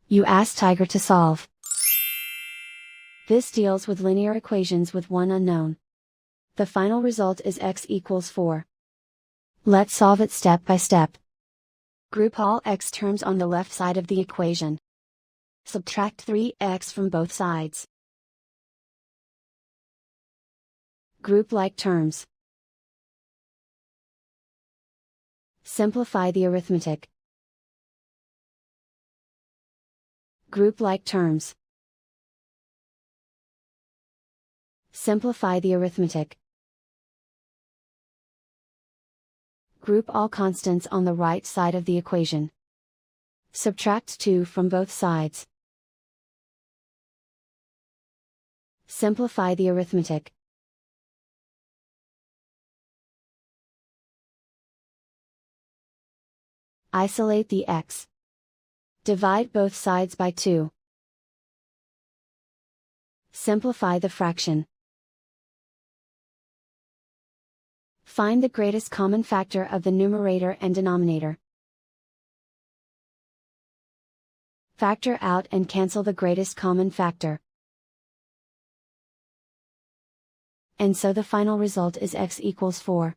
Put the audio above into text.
You ask Tiger to solve. This deals with linear equations with one unknown. The final result is x equals 4. Let's solve it step by step. Group all x terms on the left side of the equation. Subtract 3x from both sides. Group like terms. Simplify the arithmetic. Group like terms. Simplify the arithmetic. Group all constants on the right side of the equation. Subtract 2 from both sides. Simplify the arithmetic. Isolate the x. Divide both sides by 2. Simplify the fraction. Find the greatest common factor of the numerator and denominator. Factor out and cancel the greatest common factor. And so the final result is x equals 4.